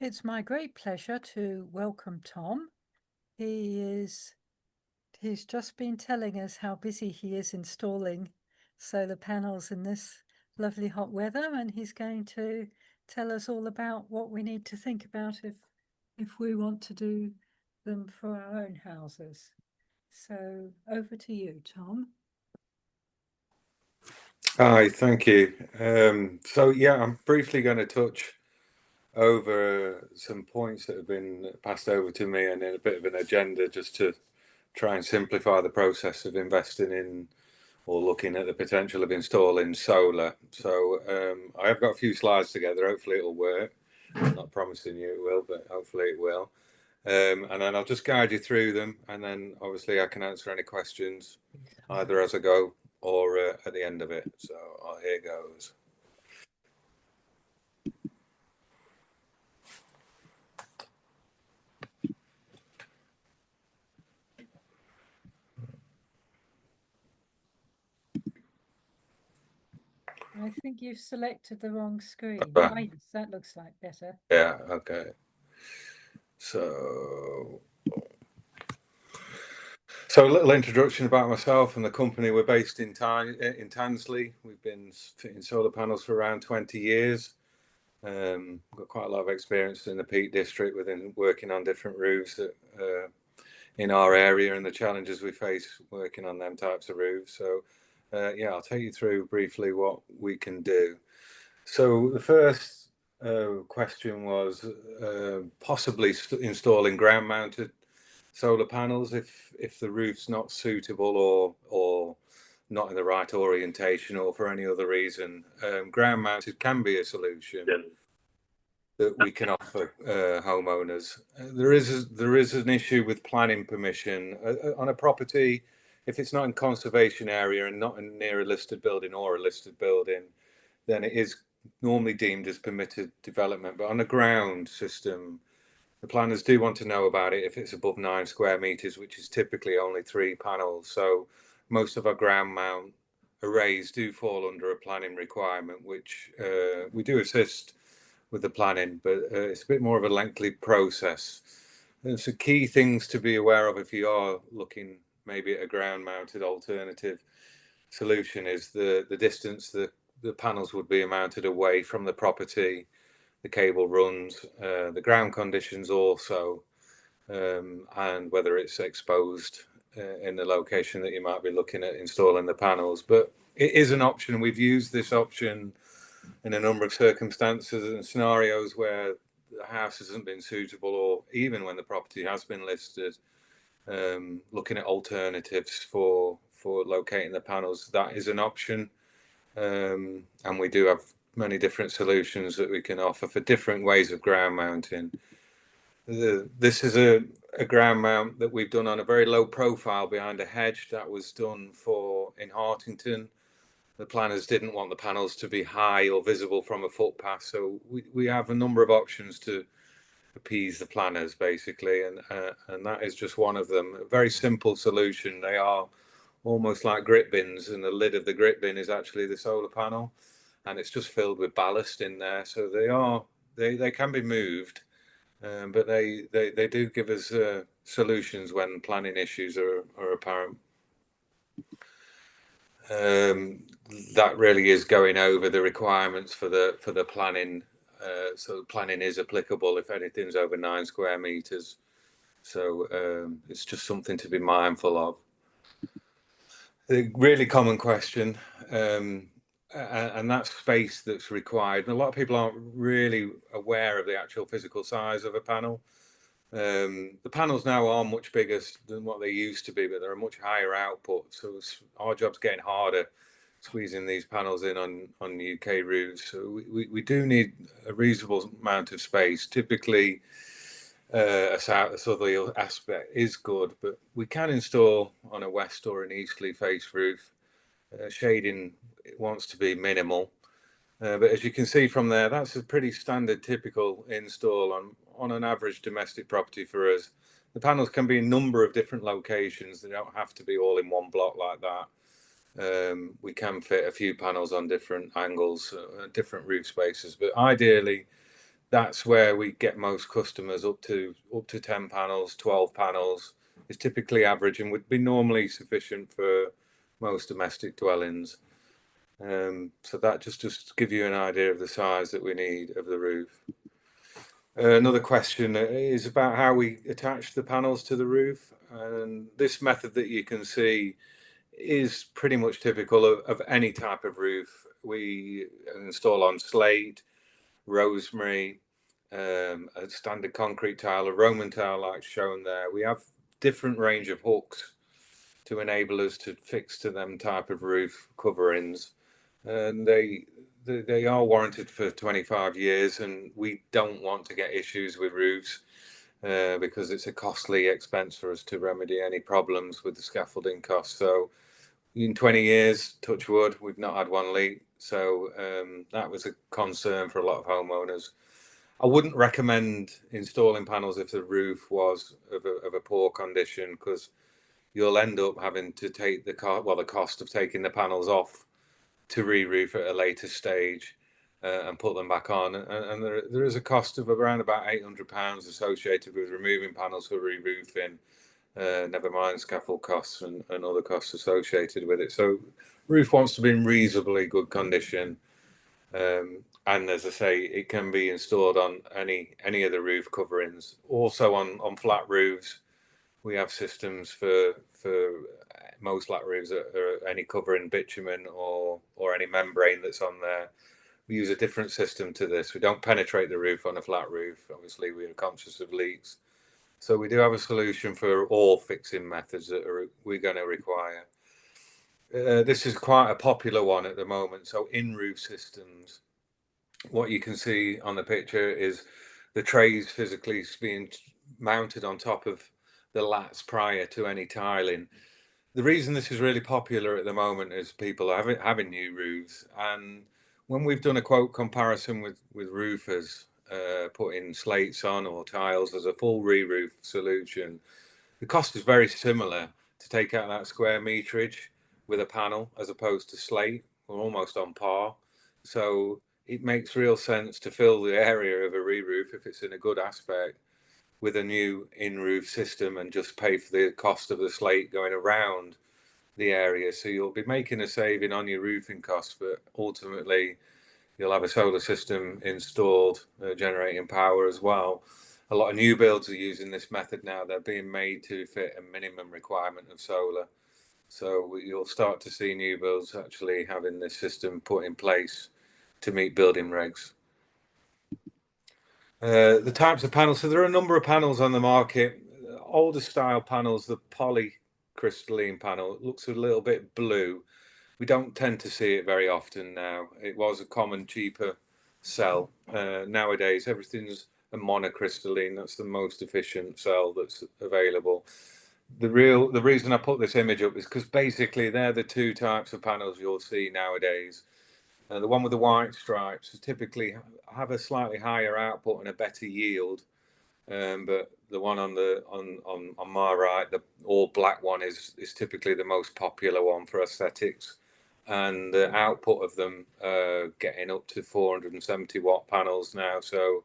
It's my great pleasure to welcome Tom. He's just been telling us how busy he is installing solar panels in this lovely hot weather, and he's going to tell us all about what we need to think about if we want to do them for our own houses. So over to you, Tom. Hi, thank you. I'm briefly going to touch over some points that have been passed over to me and in a bit of an agenda just to try and simplify the process of investing in or looking at the potential of installing solar. I have got a few slides together. Hopefully it'll work. I'm not promising you it will, but hopefully it will. And then I'll just guide you through them, and then obviously I can answer any questions either as I go or at the end of it. So here goes. I think you've selected the wrong screen. Right. Yes, that looks like better. Yeah, okay. So a little introduction about myself and the company. We're based in Tansley. We've been fitting solar panels for around 20 years. Got quite a lot of experience in the Peak District within working on different roofs in our area and the challenges we face working on them types of roofs. So I'll take you through briefly what we can do. So the first question was possibly installing ground mounted solar panels if the roof's not suitable or not in the right orientation or for any other reason. Ground mounted can be a solution that we can offer homeowners. There is an issue with planning permission on a property. If it's not in conservation area and not near a listed building or a listed building, then it is normally deemed as permitted development. But on a ground system, the planners do want to know about it if it's above 9 square meters, which is typically only 3 panels. So most of our ground mount arrays do fall under a planning requirement, which we do assist with the planning, but it's a bit more of a lengthy process. There's some key things to be aware of if you are looking maybe at a ground mounted alternative solution is the distance the panels would be mounted away from the property, the cable runs, the ground conditions also, and whether it's exposed in the location that you might be looking at installing the panels. But it is an option. We've used this option in a number of circumstances and scenarios where the house hasn't been suitable, or even when the property has been listed, looking at alternatives for locating the panels. That is an option, and we do have many different solutions that we can offer for different ways of ground mounting. This is a ground mount that we've done on a very low profile behind a hedge. That was done in Hartington. The planners didn't want the panels to be high or visible from a footpath, so we have a number of options to appease the planners, basically, and that is just one of them. A very simple solution. They are almost like grit bins, and the lid of the grit bin is actually the solar panel, and it's just filled with ballast in there. So they can be moved, but they do give us solutions when planning issues are apparent. That really is going over the requirements for the planning. So planning is applicable if anything's over 9 square meters. So it's just something to be mindful of. The really common question, and that space that's required. And a lot of people aren't really aware of the actual physical size of a panel. The panels now are much bigger than what they used to be, but they're a much higher output. So our job's getting harder squeezing these panels in on UK roofs. So we do need a reasonable amount of space. Typically, a southerly aspect is good, but we can install on a west or an easterly face roof. Shading wants to be minimal. But as you can see from there, that's a pretty standard, typical install on an average domestic property for us. The panels can be in a number of different locations. They don't have to be all in one block like that. We can fit a few panels on different angles, different roof spaces, but ideally that's where we get most customers. Up to 10 panels, 12 panels is typically average and would be normally sufficient for most domestic dwellings. So that just to give you an idea of the size that we need of the roof. Another question is about how we attach the panels to the roof, and this method that you can see is pretty much typical of any type of roof. We install on slate, rosemary, a standard concrete tile, a Roman tile like shown there. We have different range of hooks to enable us to fix to them type of roof coverings, and they are warranted for 25 years, and we don't want to get issues with roofs because it's a costly expense for us to remedy any problems with the scaffolding costs. So in 20 years, touch wood, we've not had one leak. So that was a concern for a lot of homeowners. I wouldn't recommend installing panels if the roof was of a poor condition, because you'll end up having to take the cost of taking the panels off to re-roof at a later stage and put them back on. And there is a cost of around about £800 associated with removing panels for re-roofing, never mind scaffold costs and other costs associated with it. So roof wants to be in reasonably good condition. And as I say, it can be installed on any of the roof coverings. Also on flat roofs, we have systems for most flat roofs are any covering bitumen or any membrane that's on there. We use a different system to this. We don't penetrate the roof on a flat roof. Obviously, we are conscious of leaks. So we do have a solution for all fixing methods that we're going to require. This is quite a popular one at the moment. So in roof systems, what you can see on the picture is the trays physically being mounted on top of the lats prior to any tiling. The reason this is really popular at the moment is people are having new roofs, and when we've done a quote comparison with roofers putting slates on or tiles as a full re-roof solution, the cost is very similar to take out that square meterage with a panel as opposed to slate. We're almost on par. So it makes real sense to fill the area of a re-roof if it's in a good aspect with a new in-roof system and just pay for the cost of the slate going around the area. So you'll be making a saving on your roofing costs, but ultimately you'll have a solar system installed generating power as well. A lot of new builds are using this method now. They're being made to fit a minimum requirement of solar. So you'll start to see new builds actually having this system put in place to meet building regs. The types of panels. So there are a number of panels on the market. Older style panels, the polycrystalline panel, it looks a little bit blue. We don't tend to see it very often now. It was a common, cheaper cell. Nowadays, everything's a monocrystalline. That's the most efficient cell that's available. The reason I put this image up is because basically they're the two types of panels you'll see nowadays. The one with the white stripes typically have a slightly higher output and a better yield, but the one on my right, the all black one, is typically the most popular one for aesthetics, and the output of them getting up to 470 watt panels now. So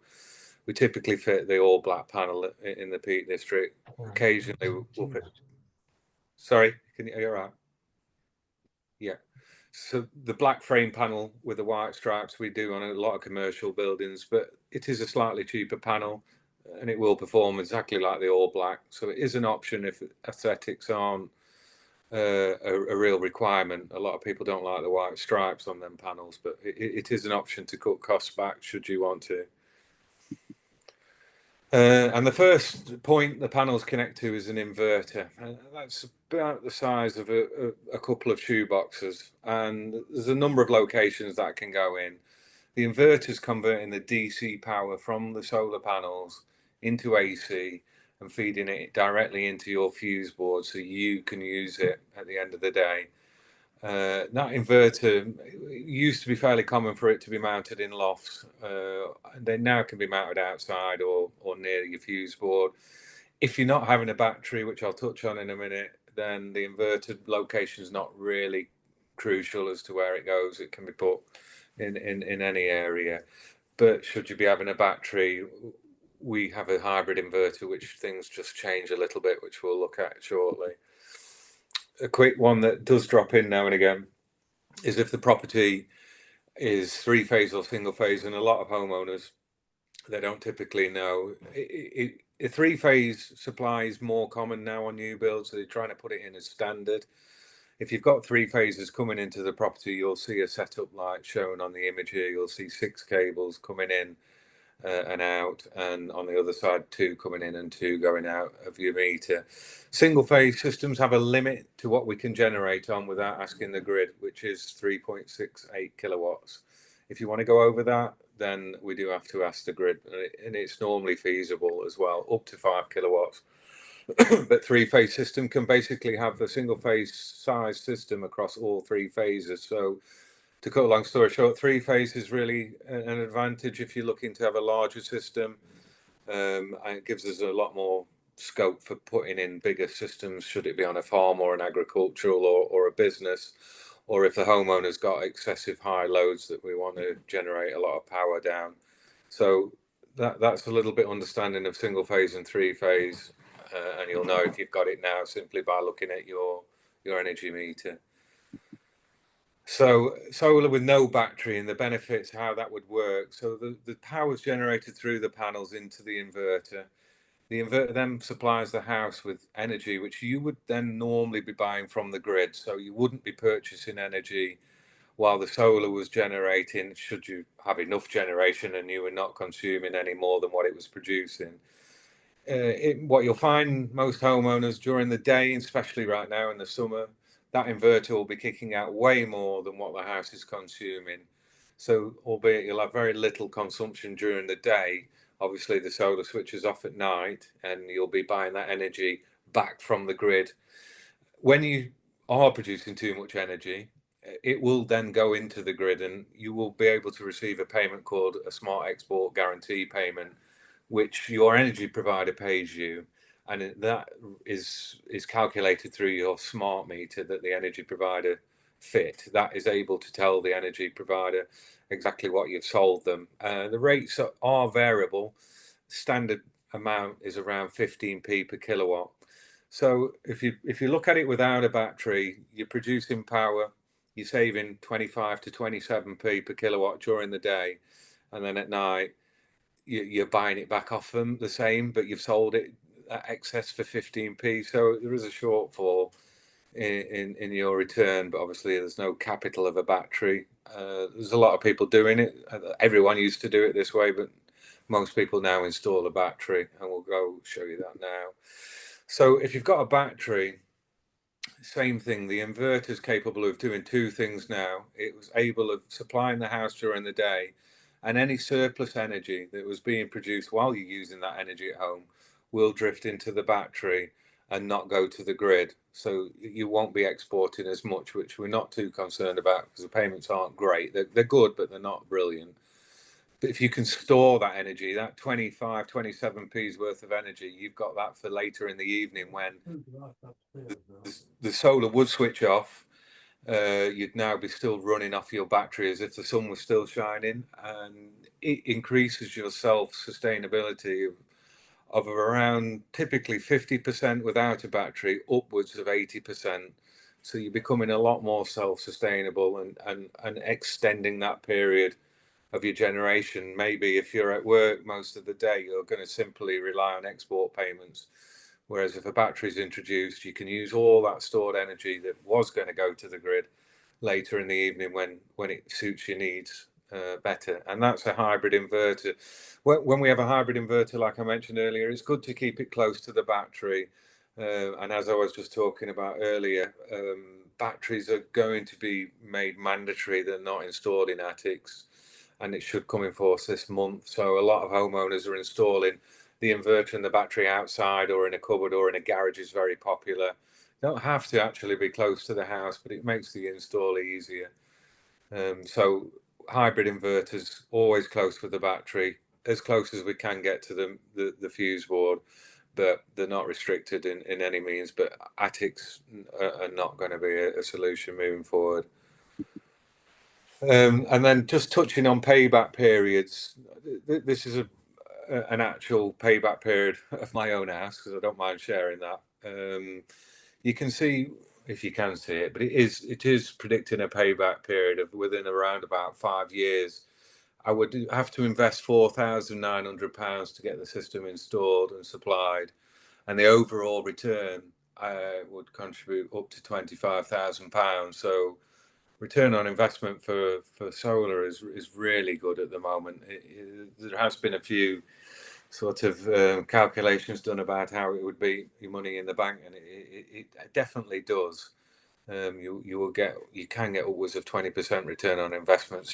we typically fit the all black panel in the Peak District. Occasionally we'll fit. Sorry, you're right. Yeah. So the black frame panel with the white stripes we do on a lot of commercial buildings, but it is a slightly cheaper panel and it will perform exactly like the all black. So it is an option if aesthetics aren't a real requirement. A lot of people don't like the white stripes on them panels, but it is an option to cut costs back should you want to. And the first point the panels connect to is an inverter. That's about the size of a couple of shoe boxes, and there's a number of locations that can go in. The inverter is converting the DC power from the solar panels into AC and feeding it directly into your fuse board so you can use it at the end of the day. That inverter used to be fairly common for it to be mounted in lofts. They now can be mounted outside or near your fuse board. If you're not having a battery, which I'll touch on in a minute, then the inverter location is not really crucial as to where it goes. It can be put in any area. But should you be having a battery, we have a hybrid inverter, which things just change a little bit, which we'll look at shortly. A quick one that does drop in now and again is if the property is 3-phase or single phase, and a lot of homeowners, they don't typically know. A 3-phase supply is more common now on new builds, so they're trying to put it in as standard. If you've got 3 phases coming into the property, you'll see a setup like shown on the image here. You'll see 6 cables coming in and out, and on the other side 2 coming in and 2 going out of your meter. Single phase systems have a limit to what we can generate on without asking the grid, which is 3.68 kilowatts. If you want to go over that, then we do have to ask the grid, and it's normally feasible as well, up to 5 kilowatts. But 3-phase system can basically have a single phase size system across all 3 phases. So to cut a long story short, 3-phase is really an advantage if you're looking to have a larger system, and it gives us a lot more scope for putting in bigger systems, should it be on a farm or an agricultural or a business, or if the homeowner's got excessive high loads that we want to generate a lot of power down. So that's a little bit understanding of single phase and 3-phase, and you'll know if you've got it now simply by looking at your energy meter. So solar with no battery and the benefits, how that would work. So the power is generated through the panels into the inverter. The inverter then supplies the house with energy, which you would then normally be buying from the grid. So you wouldn't be purchasing energy while the solar was generating, should you have enough generation and you were not consuming any more than what it was producing. What you'll find most homeowners during the day, especially right now in the summer, that inverter will be kicking out way more than what the house is consuming. So albeit you'll have very little consumption during the day, obviously the solar switches off at night and you'll be buying that energy back from the grid. When you are producing too much energy, it will then go into the grid and you will be able to receive a payment called a smart export guarantee payment, which your energy provider pays you, and that is calculated through your smart meter that the energy provider fit. That is able to tell the energy provider exactly what you've sold them. The rates are variable. Standard amount is around 15p per kilowatt. So if you look at it without a battery, you're producing power, you're saving 25 to 27p per kilowatt during the day, and then at night you're buying it back off them the same, but you've sold it at excess for 15p. So there is a shortfall in your return, but obviously there's no capital of a battery. There's a lot of people doing it. Everyone used to do it this way, but most people now install a battery, and we'll go show you that now. So if you've got a battery, same thing, the inverter is capable of doing 2 things now. It was able of supplying the house during the day, and any surplus energy that was being produced while you're using that energy at home will drift into the battery and not go to the grid. So you won't be exporting as much, which we're not too concerned about because the payments aren't great. They're good, but they're not brilliant. But if you can store that energy, that 25, 27p's worth of energy, you've got that for later in the evening when the solar would switch off. You'd now be still running off your battery as if the sun was still shining, and it increases your self-sustainability of around typically 50% without a battery, upwards of 80%. So you're becoming a lot more self-sustainable and extending that period of your generation. Maybe if you're at work most of the day, you're going to simply rely on export payments. Whereas if a battery is introduced, you can use all that stored energy that was going to go to the grid later in the evening when it suits your needs better. And that's a hybrid inverter. When we have a hybrid inverter, like I mentioned earlier, it's good to keep it close to the battery. And as I was just talking about earlier, batteries are going to be made mandatory. They're not installed in attics, and it should come in force this month. So a lot of homeowners are installing the inverter and the battery outside or in a cupboard or in a garage is very popular. You don't have to actually be close to the house, but it makes the install easier. So hybrid inverters, always close with the battery, as close as we can get to the fuse board, but they're not restricted in any means. But attics are not going to be a solution moving forward. And then just touching on payback periods, this is an actual payback period of my own house, because I don't mind sharing that. You can see, if you can see it, but it is predicting a payback period of within around about 5 years. I would have to invest £4,900 to get the system installed and supplied, and the overall return would contribute up to £25,000. So return on investment for solar is really good at the moment. There has been a few sort of calculations done about how it would be your money in the bank, and it definitely does. You can get upwards of 20% return on investments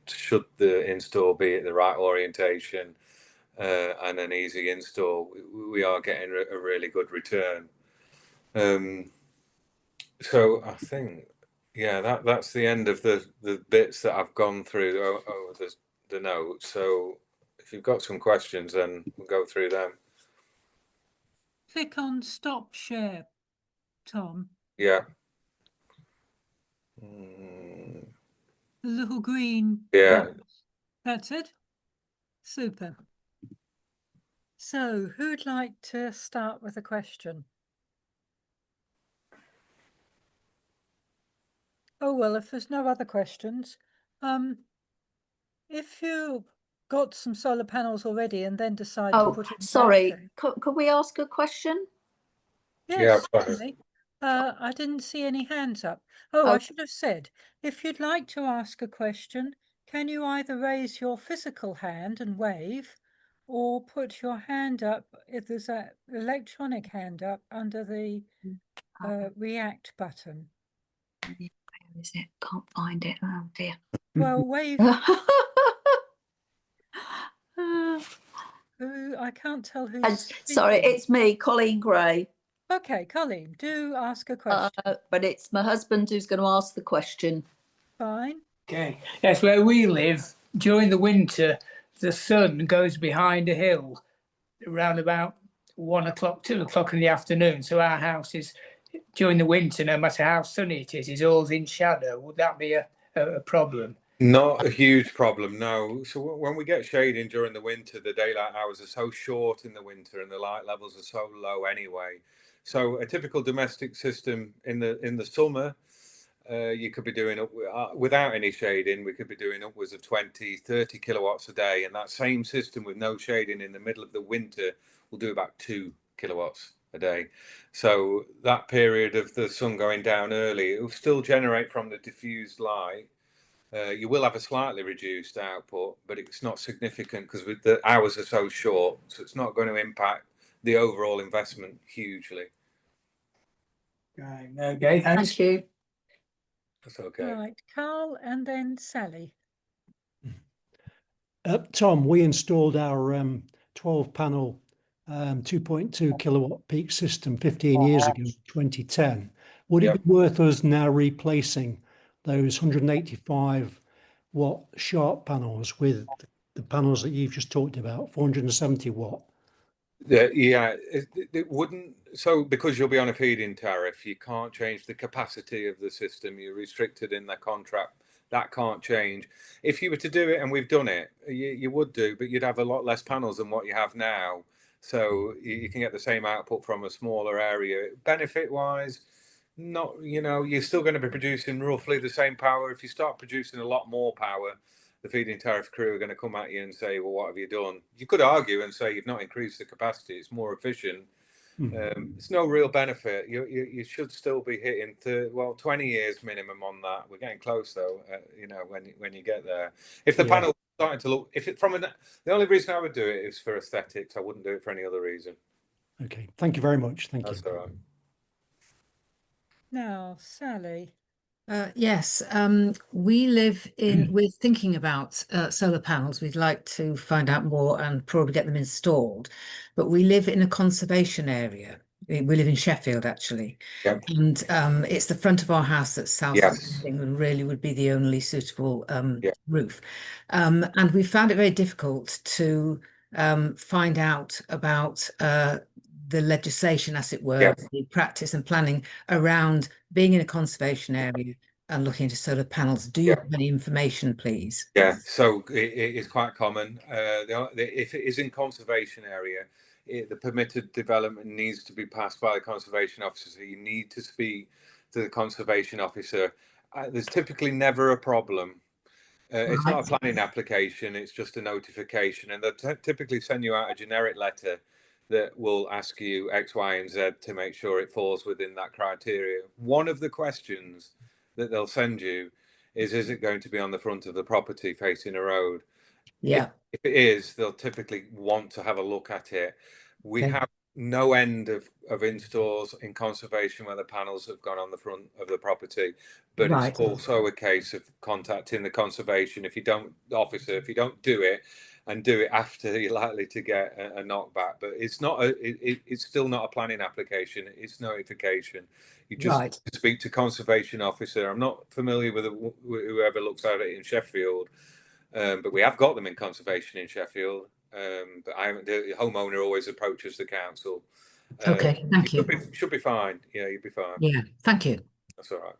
should the install be at the right orientation and an easy install. We are getting a really good return. So I think, yeah, that's the end of the bits that I've gone through over the notes. So if you've got some questions, then we'll go through them. Click on stop share, Tom. Yeah. The little green Yeah. box. That's it. Super. So who'd like to start with a question? Oh, well, if there's no other questions, if you got some solar panels already and then decide to put in sorry, battery. could we ask a question? Yes, Yeah, certainly. I didn't see any hands up. Oh, I should have said, if you'd like to ask a question, can you either raise your physical hand and wave, or put your hand up if there's an electronic hand up under the react button. Where is it? Can't find it. Oh dear. Well, wave. I can't tell who's sorry, speaking. it's me, Colleen Gray. Okay, Colleen, do ask a question. But it's my husband who's going to ask the question. Fine. Okay. Yes, where we live, during the winter, the sun goes behind a hill around about 1 o'clock, 2 o'clock in the afternoon. So our house is, during the winter, no matter how sunny it is all in shadow. Would that be a problem? Not a huge problem, no. So when we get shading during the winter, the daylight hours are so short in the winter and the light levels are so low anyway. So a typical domestic system in the summer, you could be doing up without any shading, we could be doing upwards of 20-30 kilowatts a day, and that same system with no shading in the middle of the winter will do about 2 kilowatts a day. So that period of the sun going down early, it will still generate from the diffused light. You will have a slightly reduced output, but it's not significant because the hours are so short, so it's not going to impact the overall investment hugely. Right. Okay, thanks. Thank you. That's okay. Right, Carl and then Sally. Tom, we installed our 12-panel 2.2 kilowatt peak system 15 years ago, 2010. Would it be worth us now replacing those 185 watt sharp panels with the panels that you've just talked about, 470 watt? Yeah, it wouldn't. So because you'll be on a feed-in tariff, you can't change the capacity of the system. You're restricted in the contract. That can't change. If you were to do it, and we've done it, you would do, but you'd have a lot less panels than what you have now. So you can get the same output from a smaller area. Benefit-wise, not, you're still going to be producing roughly the same power. If you start producing a lot more power, the feed-in tariff crew are going to come at you and say, well, what have you done? You could argue and say you've not increased the capacity, it's more efficient. It's no real benefit. You should still be hitting 20 years minimum on that. We're getting close though, when you get there. If the panel starting to look, the only reason I would do it is for aesthetics. I wouldn't do it for any other reason. Okay, thank you very much. Thank you. That's all right. Now, Sally. Yes, we're thinking about solar panels. We'd like to find out more and probably get them installed, but we live in a conservation area. We live in Sheffield, actually. Yep. And it's the front of our house that's south facing and really would be the only suitable roof. And we found it very difficult to find out about the legislation, as it were, the practice and planning around being in a conservation area, and looking into solar panels. Do you have any information, please? Yeah, so it is quite common. If it is in conservation area, the permitted development needs to be passed by the conservation officer. So you need to speak to the conservation officer. There's typically never a problem. It's not a planning application, it's just a notification, and they'll typically send you out a generic letter that will ask you X, Y, and Z to make sure it falls within that criteria. One of the questions that they'll send you is it going to be on the front of the property facing a road? Yeah. If it is, they'll typically want to have a look at it. We have no end of installs in conservation where the panels have gone on the front of the property, but it's also a case of contacting the conservation if you don't do it, and do it after you're likely to get a knockback. But it's not it's still not a planning application, it's notification. You just speak to conservation officer. I'm not familiar with whoever looks at it in Sheffield, but we have got them in conservation in Sheffield. But the homeowner always approaches the council. Okay, thank you. Should be fine. Yeah, you'll be fine. Yeah, thank you. That's all right.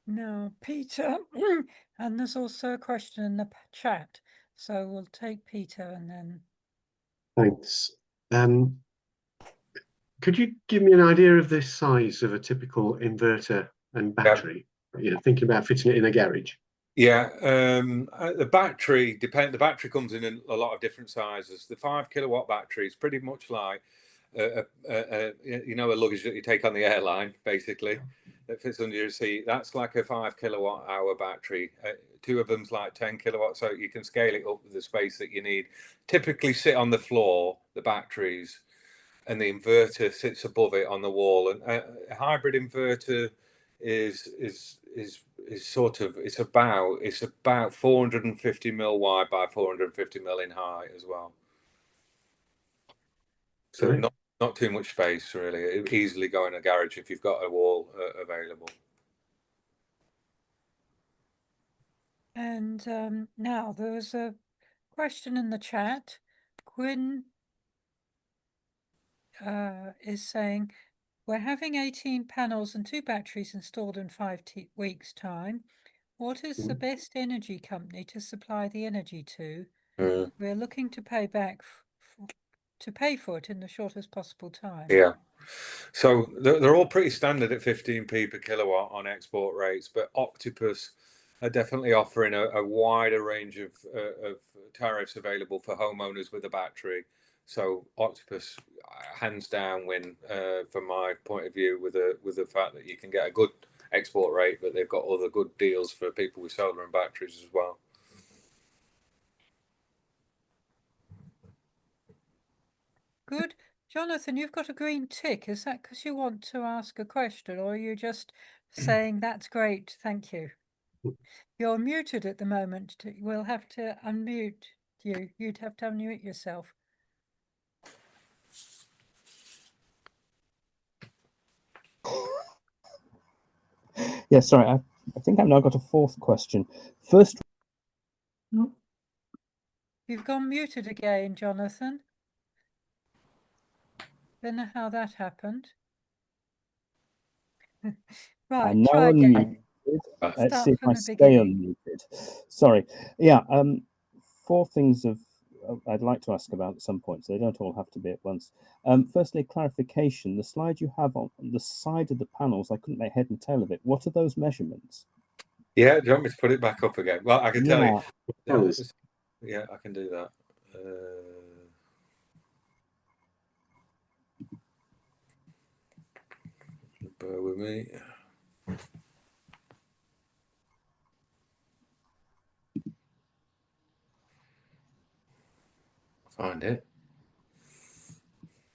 Now, Peter, and there's also a question in the chat. So we'll take Peter and then. Thanks. Could you give me an idea of the size of a typical inverter and battery? You know, thinking about fitting it in a garage. Yeah, the battery The battery comes in a lot of different sizes. The 5 kilowatt battery is pretty much like a luggage that you take on the airline, basically, that fits under your seat. That's like a 5 kilowatt hour battery. Two of them's like 10 kilowatts, so you can scale it up with the space that you need. Typically sit on the floor, the batteries, and the inverter sits above it on the wall. And a hybrid inverter is about 450 mil wide by 450 mil in height as well. So not too much space really. It would easily go in a garage if you've got a wall available. And now there was a question in the chat. Quinn is saying, we're having 18 panels and 2 batteries installed in 5 weeks' time. What is the best energy company to supply the energy to? We're looking to pay back to pay for it in the shortest possible time. Yeah. So they're all pretty standard at 15p per kilowatt on export rates, but Octopus are definitely offering a wider range of tariffs available for homeowners with a battery. So Octopus, hands down, win from my point of view with the fact that you can get a good export rate, but they've got other good deals for people with solar and batteries as well. Good. Jonathan, you've got a green tick. Is that because you want to ask a question, or are you just saying that's great, thank you? You're muted at the moment. We'll have to unmute you. You'd have to unmute yourself. Yeah, sorry, I think I've now got a fourth question. First, You've gone muted again, Jonathan. Don't know how that happened. Right, I'm now try again. unmuted. Let's see if I stay beginning. unmuted. Sorry. Yeah, 4 things I'd like to ask about at some point, so they don't all have to be at once. Firstly, clarification. The slide you have on the side of the panels, I couldn't make head and tail of it. What are those measurements? Yeah, do you want me to put it back up again? Well, I can tell you. Yeah, I can do that. Bear with me. Find it.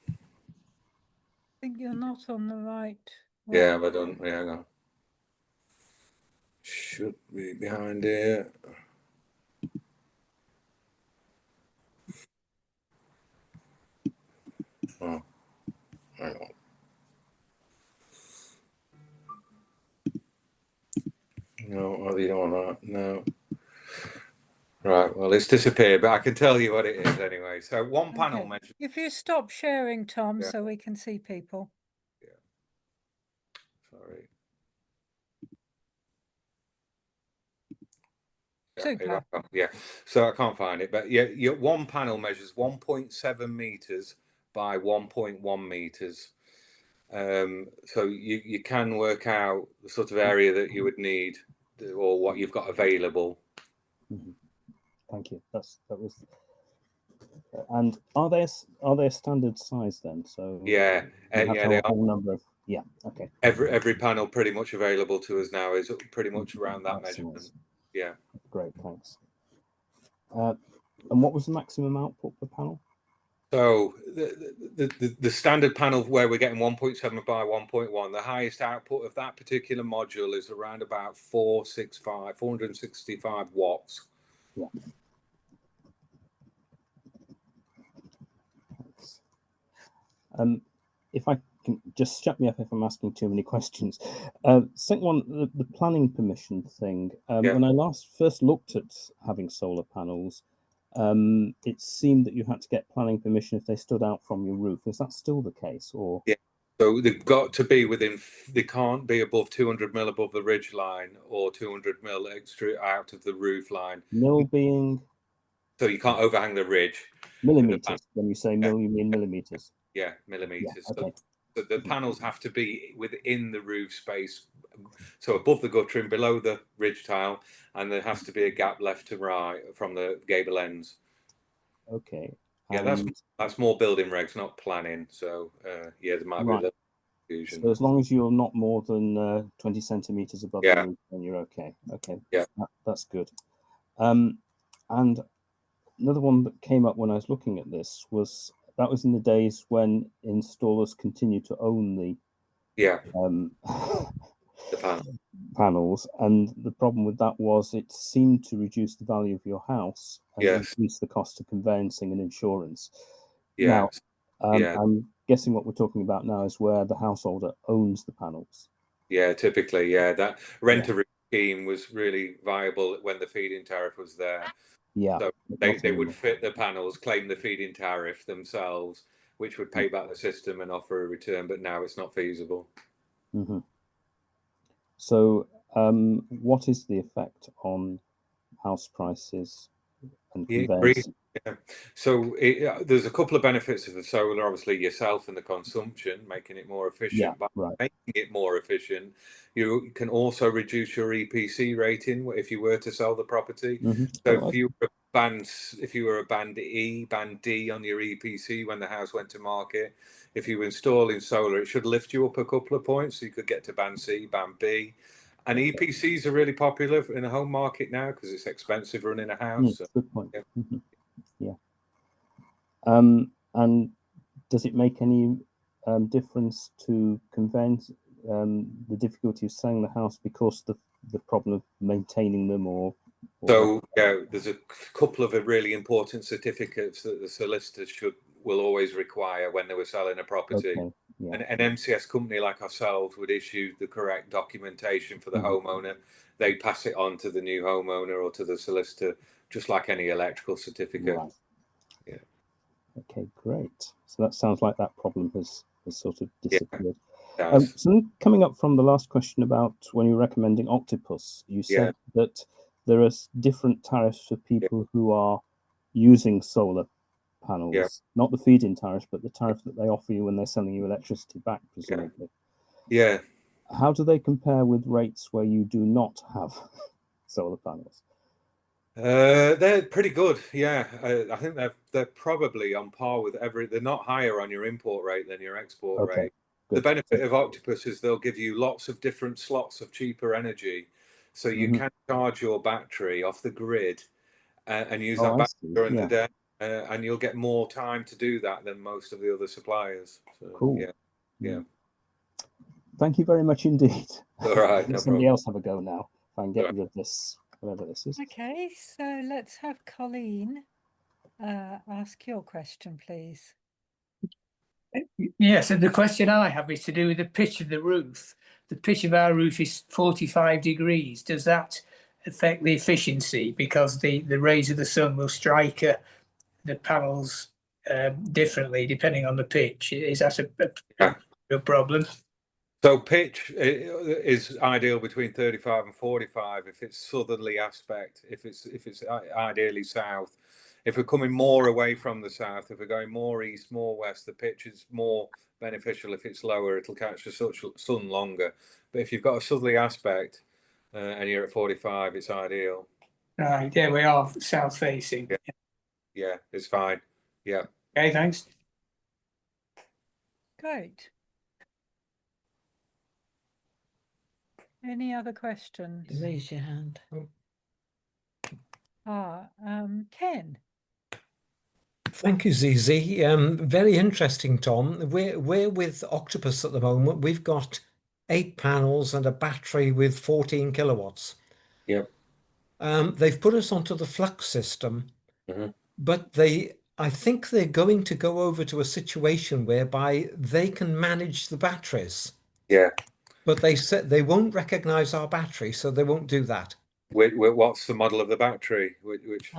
I think you're not on the right one. Yeah, but don't. Yeah, hang on. Should be behind here. Oh, hang on. No, you don't want that. No. Right, well, it's disappeared, but I can tell you what it is anyway. So one panel measure. If you stop sharing, Tom, so we can see people. Yeah. Sorry. Super. Yeah, so I can't find it, but yeah, your one panel measures 1.7 meters by 1.1 meters. So you can work out the sort of area that you would need or what you've got available. Thank you. That was. And are they standard size then? So Yeah, yeah, they a are. whole number of okay. Every panel pretty much available to us now is pretty much around that Excellent. measurement. Yeah. Great, thanks. And what was the maximum output per panel? So the standard panel where we're getting 1.7 by 1.1, the highest output of that particular module is around about 465 watts. Yeah. Thanks. If I can just shut me up if I'm asking too many questions. Second one, the planning permission thing. When I first looked at having solar panels, it seemed that you had to get planning permission if they stood out from your roof. Is that still the case, or? Yeah. So they've got to be within. They can't be above 200 mil above the ridge line or 200 mil extra out of the roof line. Mil being? So you can't overhang the ridge. Millimeters. When you say mil, you mean millimeters. Yeah, millimeters. Yeah, okay. So the panels have to be within the roof space, so above the guttering, below the ridge tile, and there has to be a gap left to right from the gable ends. Okay. Yeah, that's more building regs, not planning. So yeah, there might be a little confusion. So as long as you're not more than 20 centimeters above the roof, then you're okay. Okay. Yeah, that's good. And another one that came up when I was looking at this was in the days when installers continued to own the panels, and the problem with that was it seemed to reduce the value of your house and increase the cost of conveyancing and insurance. Now, I'm guessing what we're talking about now is where the householder owns the panels. Yeah, typically, that rent-a-room scheme was really viable when the feed-in tariff was there. Yeah, so they would fit the panels, claim the feed-in tariff themselves, which would pay back the system and offer a return. But now it's not feasible. Mm-hmm. So, what is the effect on house prices and conveyancing? Yeah. So there's a couple of benefits of the solar. Obviously, yourself and the consumption, making it more efficient. By making it more efficient, you can also reduce your EPC rating if you were to sell the property. So if you were a band E, band D on your EPC when the house went to market, if you were installing solar, it should lift you up a couple of points. So you could get to band C, band B. And EPCs are really popular in the home market now because it's expensive running a house. So, good point. Yeah. And does it make any difference to conveyance the difficulty of selling the house because the problem of maintaining them or? So there's a couple of really important certificates that the solicitors will always require when they were selling a property. Okay. Yeah. An MCS company like ourselves would issue the correct documentation for the homeowner. They pass it on to the new homeowner or to the solicitor, just like any electrical certificate. Right. Yeah. Okay, great. So that sounds like that problem has sort of disappeared. So coming up from the last question about when you're recommending Octopus, you said that there are different tariffs for people who are using solar panels, not the feed-in tariff, but the tariff that they offer you when they're selling you electricity back, presumably. Yeah. How do they compare with rates where you do not have solar panels? They're pretty good. Yeah, I think they're probably on par with they're not higher on your import rate than your export rate. Good. The benefit of Octopus is they'll give you lots of different slots of cheaper energy. So you can charge your battery off the grid and use that battery during the day. And you'll get more time to do that than most of the other suppliers. So, cool. Yeah. Thank you very much indeed. All right. No Somebody else have a go now. If I can get rid of this, whatever this is. Okay, so let's have Colleen ask your question, please. Yes, and the question I have is to do with the pitch of the roof. The pitch of our roof is 45 degrees. Does that affect the efficiency? Because the rays of the sun will strike the panels differently depending on the pitch. Is that a problem? So pitch is ideal between 35 and 45 if it's southerly aspect, if it's ideally south. If we're coming more away from the south, if we're going more east, more west, the pitch is more beneficial. If it's lower, it'll catch the sun longer. But if you've got a southerly aspect and you're at 45, it's ideal. Right, yeah, we are south facing. Yeah, it's fine. Yeah. Okay, thanks. Great. Any other questions? Raise your hand. Ken. Thank you, Zizi. Very interesting, Tom. We're with Octopus at the moment. We've got 8 panels and a battery with 14 kilowatts. Yep. They've put us onto the flux system, but I think they're going to go over to a situation whereby they can manage the batteries. Yeah. But they said they won't recognize our battery, so they won't do that. What's the model of the battery? Which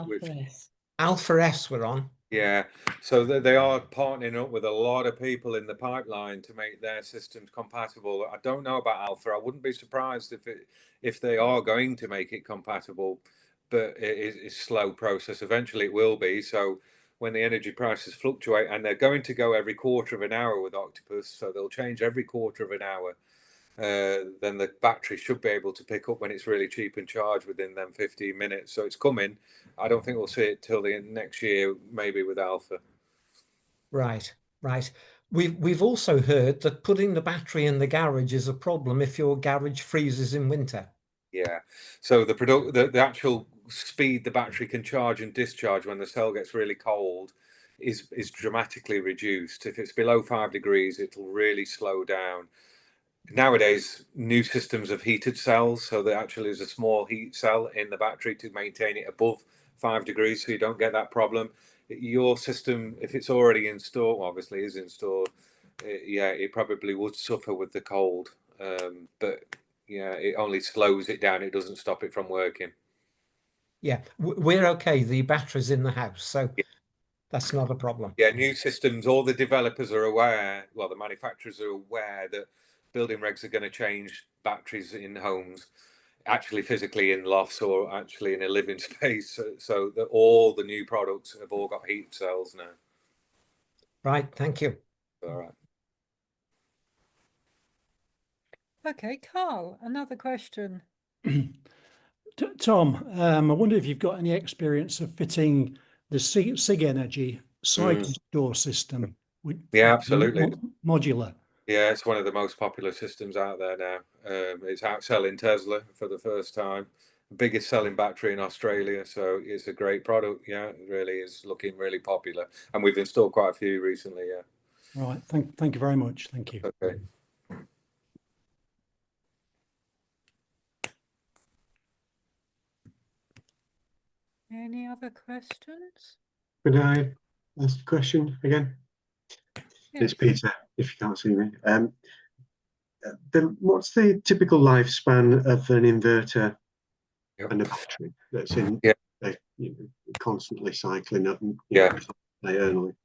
Alpha S we're on. Yeah, so they are partnering up with a lot of people in the pipeline to make their systems compatible. I don't know about Alpha. I wouldn't be surprised if they are going to make it compatible, but it's a slow process. Eventually it will be. So when the energy prices fluctuate, and they're going to go every quarter of an hour with Octopus, so they'll change every quarter of an hour. Then the battery should be able to pick up when it's really cheap and charge within them 15 minutes. So it's coming. I don't think we'll see it till the next year, maybe with Alpha. Right. We've also heard that putting the battery in the garage is a problem if your garage freezes in winter. Yeah. So the actual speed the battery can charge and discharge when the cell gets really cold is dramatically reduced. If it's below 5 degrees, it'll really slow down. Nowadays, new systems of heated cells, so there actually is a small heat cell in the battery to maintain it above 5 degrees, so you don't get that problem. Your system, if it's already installed, obviously is installed, it probably would suffer with the cold, but yeah, it only slows it down. It doesn't stop it from working. Yeah, we're okay. The battery's in the house, so that's not a problem. Yeah, new systems, all the developers are aware, well, the manufacturers are aware that building regs are going to change batteries in homes, actually physically in lofts or actually in a living space. So that all the new products have all got heat cells now. Right, thank you. All right. Okay, Carl, another question. Tom, I wonder if you've got any experience of fitting the SIG Energy cycle store system. Yeah, absolutely. Modular. Yeah, it's one of the most popular systems out there now. It's outselling Tesla for the first time. Biggest selling battery in Australia, so it's a great product. Yeah, it really is looking really popular, and we've installed quite a few recently. Yeah. Right. Thank you very much. Thank you. Okay. Any other questions? Could I ask a question again? Yes. It's Peter, if you can't see me. What's the typical lifespan of an inverter and a battery that's in constantly cycling up and diurnally?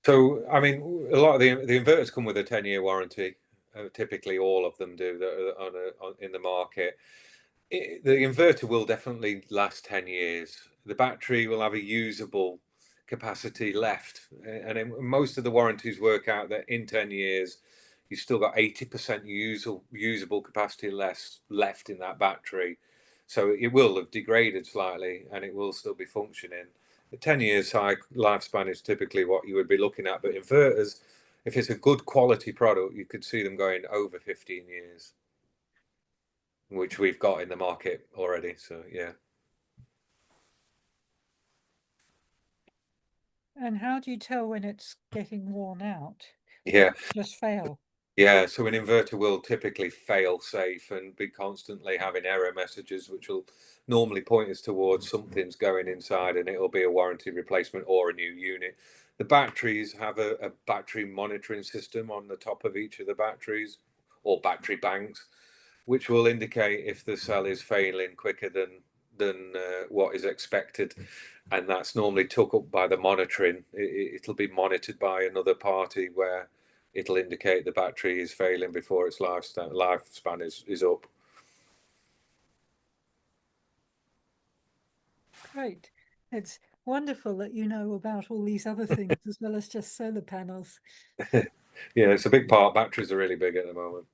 So, I mean, a lot of the inverters come with a 10-year warranty. Typically, all of them do that are in the market. The inverter will definitely last 10 years. The battery will have a usable capacity left, and most of the warranties work out that in 10 years you've still got 80% usable capacity left in that battery, so it will have degraded slightly and it will still be functioning. The 10 years lifespan is typically what you would be looking at, but inverters, if it's a good quality product, you could see them going over 15 years, which we've got in the market already. So yeah. And how do you tell when it's getting worn out? Yeah. Just fail. Yeah, so an inverter will typically fail safe and be constantly having error messages, which will normally point us towards something's going inside, and it'll be a warranty replacement or a new unit. The batteries have a battery monitoring system on the top of each of the batteries, or battery banks, which will indicate if the cell is failing quicker than what is expected, and that's normally took up by the monitoring. It'll be monitored by another party where it'll indicate the battery is failing before its lifespan is up. Great. It's wonderful that you know about all these other things as well as just solar panels. Yeah, it's a big part. Batteries are really big at the moment.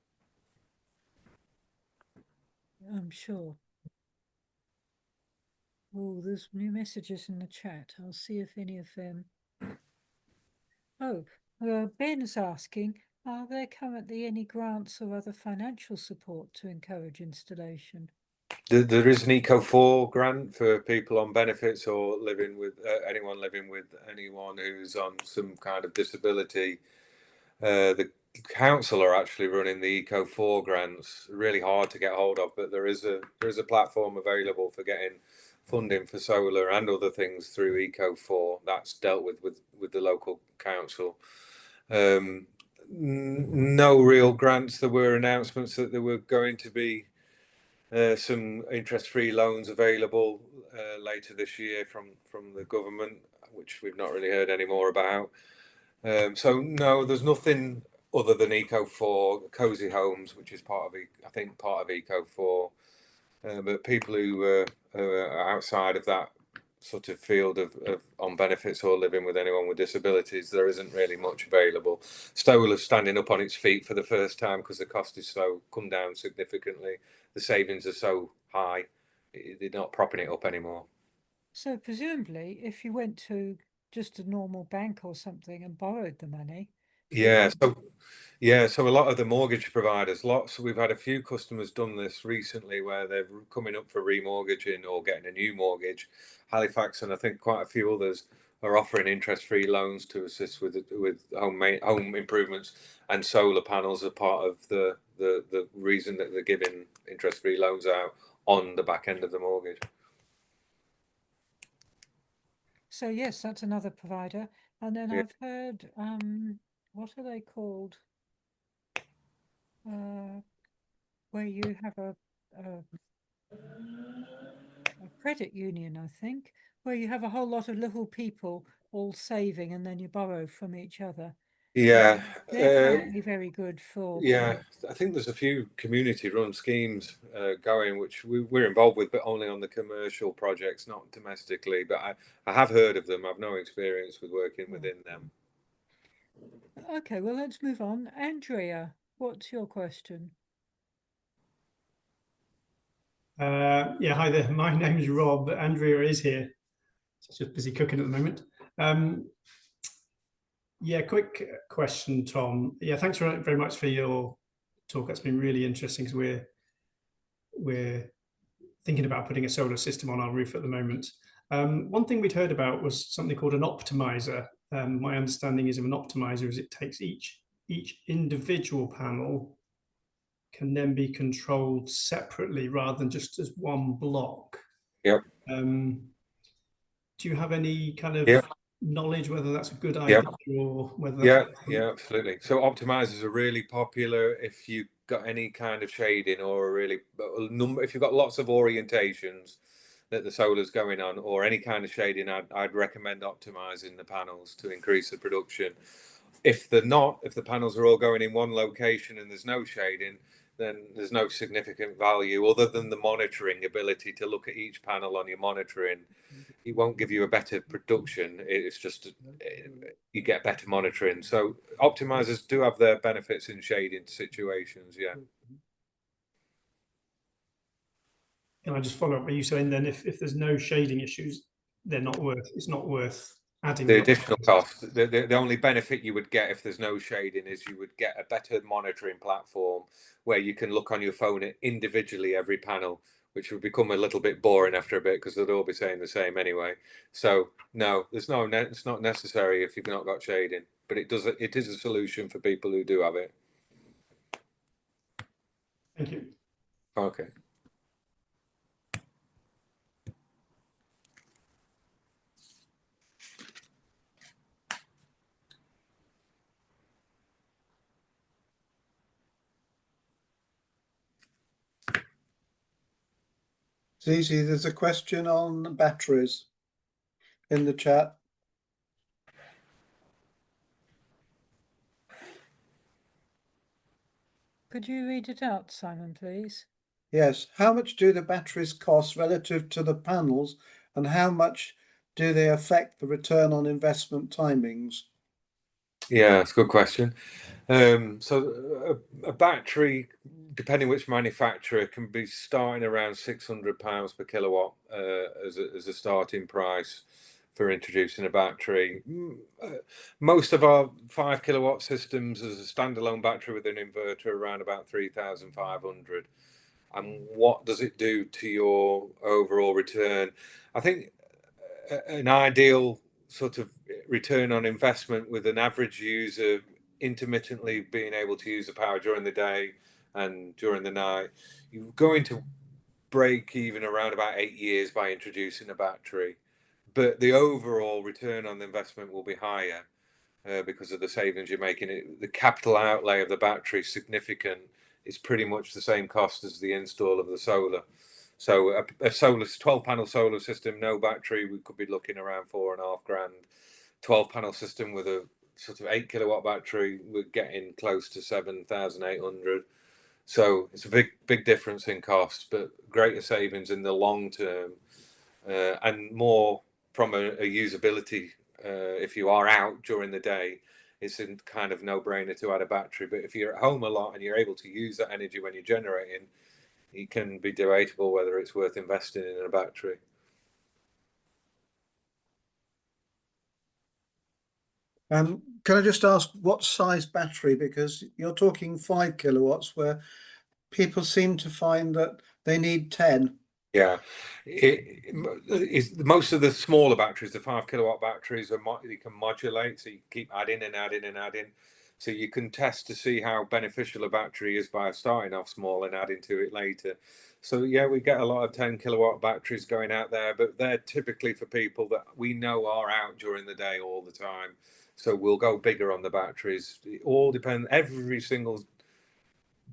I'm sure. Oh, there's new messages in the chat. I'll see if any of them. Oh, Ben's asking, are there currently any grants or other financial support to encourage installation? There is an Eco4 grant for people on benefits or living with anyone who's on some kind of disability. The council are actually running the Eco4 grants. Really hard to get hold of, but there is a platform available for getting funding for solar and other things through Eco4. That's dealt with the local council. No real grants. There were announcements that there were going to be some interest-free loans available later this year from the government, which we've not really heard any more about. So no, there's nothing other than Eco4 Cozy Homes, which is part of Eco4. But people who are outside of that sort of field of on benefits or living with anyone with disabilities, there isn't really much available. Stolar's standing up on its feet for the first time because the cost has come down significantly. The savings are so high, they're not propping it up anymore. So presumably, if you went to just a normal bank or something and borrowed the money. So a lot of the mortgage providers, we've had a few customers done this recently where they're coming up for remortgaging or getting a new mortgage. Halifax and I think quite a few others are offering interest-free loans to assist with home improvements, and solar panels are part of the reason that they're giving interest-free loans out on the back end of the mortgage. So yes, that's another provider. And then I've heard, what are they called? Where you have a credit union, I think, where you have a whole lot of little people all saving and then you borrow from each other. Yeah, they're apparently very good for. Yeah, I think there's a few community-run schemes going, which we're involved with, but only on the commercial projects, not domestically. But I have heard of them. I've no experience with working within them. Okay, well, let's move on. Andrea, what's your question? Yeah, hi there. My name is Rob. Andrea is here. She's just busy cooking at the moment. Yeah, quick question, Tom. Yeah, thanks very much for your talk. That's been really interesting because we're thinking about putting a solar system on our roof at the moment. One thing we'd heard about was something called an optimizer. My understanding is of an optimizer is it takes each individual panel can then be controlled separately rather than just as one block. Yep. Do you have any kind of knowledge whether that's a good idea or whether that's absolutely. So optimizers are really popular if you've got any kind of shading or if you've got lots of orientations that the solar's going on or any kind of shading, I'd recommend optimizing the panels to increase the production. If the panels are all going in one location and there's no shading, then there's no significant value other than the monitoring ability to look at each panel on your monitoring. It won't give you a better production. It's just you get better monitoring. So optimizers do have their benefits in shading situations. Yeah. Can I just follow up? Are you saying then if there's no shading issues, it's not worth adding the additional cost? The only benefit you would get if there's no shading is you would get a better monitoring platform where you can look on your phone at individually every panel, which would become a little bit boring after a bit because they'd all be saying the same anyway. So no, it's not necessary if you've not got shading, but it is a solution for people who do have it. Thank you. Okay. Zizi, there's a question on batteries in the chat. Could you read it out, Simon, please? Yes. How much do the batteries cost relative to the panels, and how much do they affect the return on investment timings? Yeah, it's a good question. So a battery, depending which manufacturer, can be starting around £600 per kilowatt as a starting price for introducing a battery. Most of our 5 kilowatt systems as a standalone battery with an inverter around about 3,500. And what does it do to your overall return? I think an ideal sort of return on investment with an average user intermittently being able to use the power during the day and during the night, you're going to break even around about 8 years by introducing a battery. But the overall return on the investment will be higher because of the savings you're making. The capital outlay of the battery is significant. It's pretty much the same cost as the install of the solar. So a solar 12-panel solar system, no battery, we could be looking around £4.5 grand. 12-panel system with a sort of 8 kilowatt battery, we're getting close to 7,800. So it's a big difference in cost, but greater savings in the long term, and more from a usability. If you are out during the day, it's a kind of no-brainer to add a battery. But if you're at home a lot and you're able to use that energy when you're generating, it can be debatable whether it's worth investing in a battery. Can I just ask what size battery? Because you're talking 5 kilowatts, where people seem to find that they need 10. Yeah, most of the smaller batteries, the 5 kilowatt batteries, you can modulate, so you keep adding and adding and adding. So you can test to see how beneficial a battery is by starting off small and adding to it later. So yeah, we get a lot of 10 kilowatt batteries going out there, but they're typically for people that we know are out during the day all the time. So we'll go bigger on the batteries. It all depends. Every single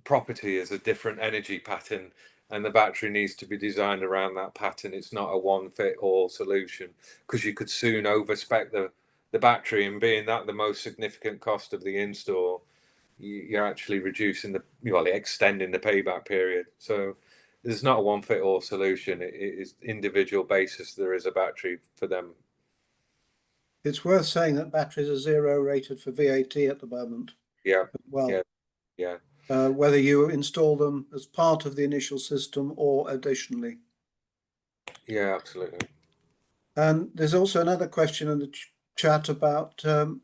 property is a different energy pattern, and the battery needs to be designed around that pattern. It's not a one-fit-all solution, because you could soon overspec the battery, and being that the most significant cost of the install, you're actually reducing extending the payback period. So there's not a one-fit-all solution. It is individual basis. There is a battery for them. It's worth saying that batteries are zero rated for VAT at the moment. Yeah. Well, yeah. Whether you install them as part of the initial system or additionally. Yeah, absolutely. And there's also another question in the chat about owning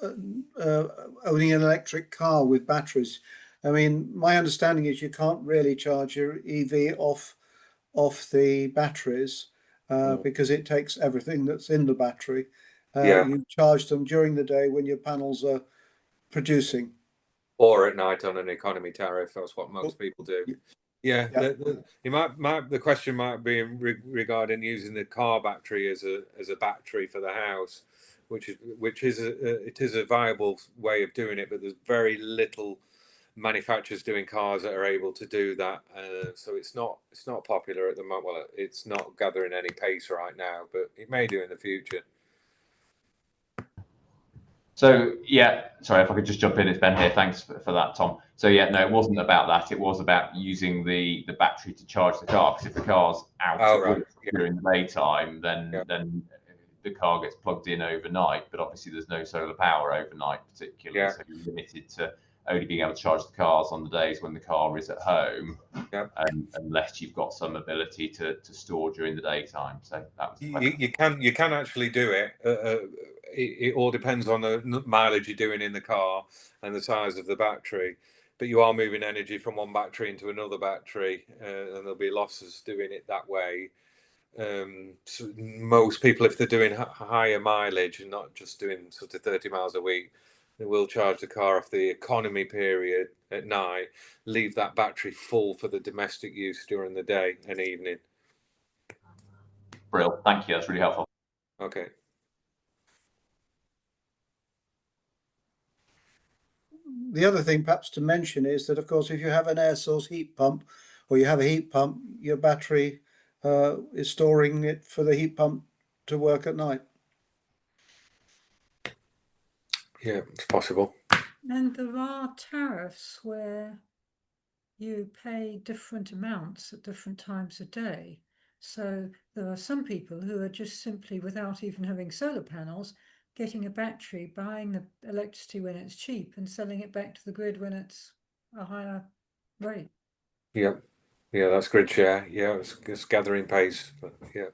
an electric car with batteries. I mean, my understanding is you can't really charge your EV off the batteries because it takes everything that's in the battery. You charge them during the day when your panels are producing. Or at night on an economy tariff. That's what most people do. Yeah. The question might be regarding using the car battery as a battery for the house, which is a viable way of doing it, but there's very little manufacturers doing cars that are able to do that. So it's not popular at the moment. Well, it's not gathering any pace right now, but it may do in the future. So yeah, sorry if I could just jump in. It's Ben here. Thanks for that, Tom. So yeah, no, it wasn't about that. It was about using the battery to charge the car. Because if the car's out during the daytime, then the car gets plugged in overnight. But obviously, there's no solar power overnight, particularly. So you're limited to only being able to charge the cars on the days when the car is at home, unless you've got some ability to store during the daytime. So that was you can actually do it. It all depends on the mileage you're doing in the car and the size of the battery, but you are moving energy from one battery into another battery, and there'll be losses doing it that way. So most people, if they're doing higher mileage and not just doing sort of 30 miles a week, they will charge the car off the economy period at night, leave that battery full for the domestic use during the day and evening. Brilliant. Thank you. That's really helpful. Okay. The other thing perhaps to mention is that, of course, if you have an air source heat pump or you have a heat pump, your battery is storing it for the heat pump to work at night. Yeah, it's possible. And there are tariffs where you pay different amounts at different times of day. So there are some people who are just simply, without even having solar panels, getting a battery, buying the electricity when it's cheap and selling it back to the grid when it's a higher rate. Yeah, that's grid share. Yeah, it's gathering pace. But yeah.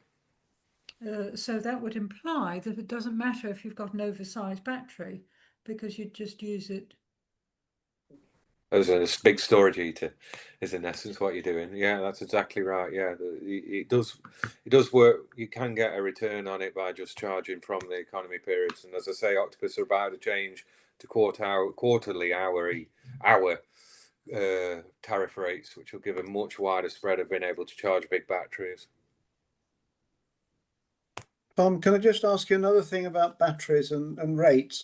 So that would imply that it doesn't matter if you've got an oversized battery, because you just use it as a big storage heater is in essence what you're doing. Yeah, that's exactly right. Yeah, it does work. You can get a return on it by just charging from the economy periods. And as I say, Octopus are about to change to quarterly hour tariff rates, which will give a much wider spread of being able to charge big batteries. Tom, can I just ask you another thing about batteries and rates?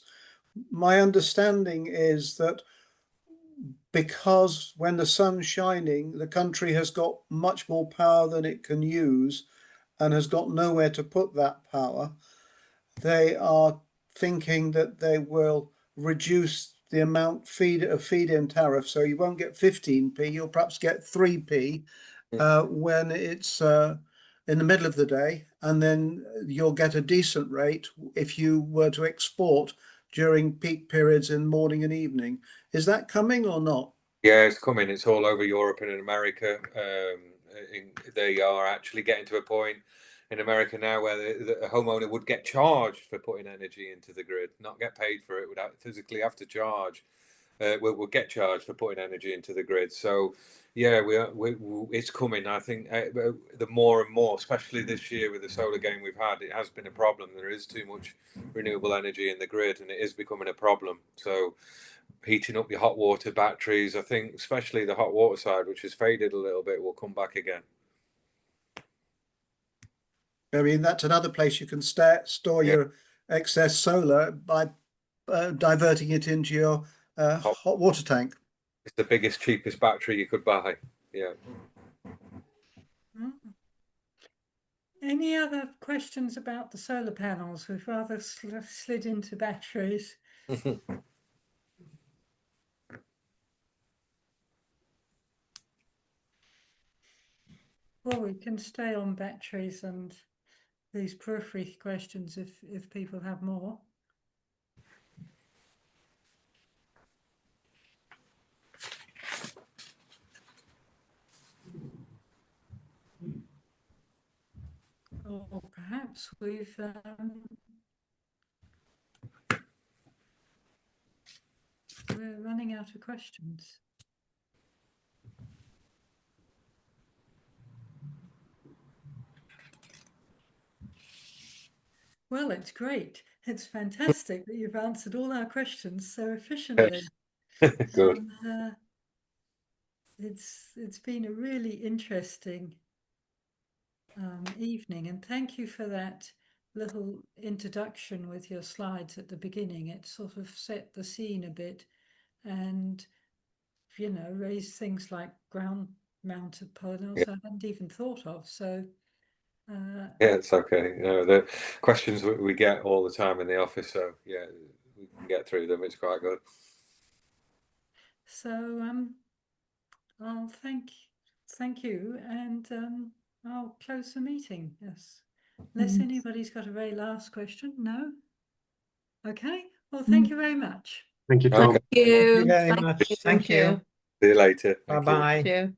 My understanding is that because when the sun's shining, the country has got much more power than it can use and has got nowhere to put that power, they are thinking that they will reduce the amount feed-in tariff. So you won't get 15p, you'll perhaps get 3p when it's in the middle of the day, and then you'll get a decent rate if you were to export during peak periods in morning and evening. Is that coming or not? Yeah, it's coming. It's all over Europe and in America. They are actually getting to a point in America now where the homeowner would get charged for putting energy into the grid, not get paid for it, would physically have to charge. We'll get charged for putting energy into the grid. So, yeah, it's coming. I think the more and more, especially this year with the solar game we've had, it has been a problem. There is too much renewable energy in the grid, and it is becoming a problem. So, heating up your hot water batteries, I think, especially the hot water side, which has faded a little bit, will come back again. I mean, that's another place you can store your excess solar by diverting it into your hot water tank. It's the biggest, cheapest battery you could buy. Yeah. Any other questions about the solar panels? We've rather slid into batteries. Well, we can stay on batteries and these periphery questions if people have more. Or perhaps we're running out of questions. Well, it's great. It's fantastic that you've answered all our questions so efficiently. Good. It's been a really interesting evening, and thank you for that little introduction with your slides at the beginning. It sort of set the scene a bit and, you know, raised things like ground mounted panels I hadn't even thought of. So yeah, it's okay. You know, the questions we get all the time in the office, so yeah, we can get through them. It's quite good. So I'll thank you, and I'll close the meeting. Yes, unless anybody's got a very last question. No. Okay. Well, thank you very much. Thank you, Tom. Thank you. Thank you very much. Thank you. See you later. Bye-bye. Thank you.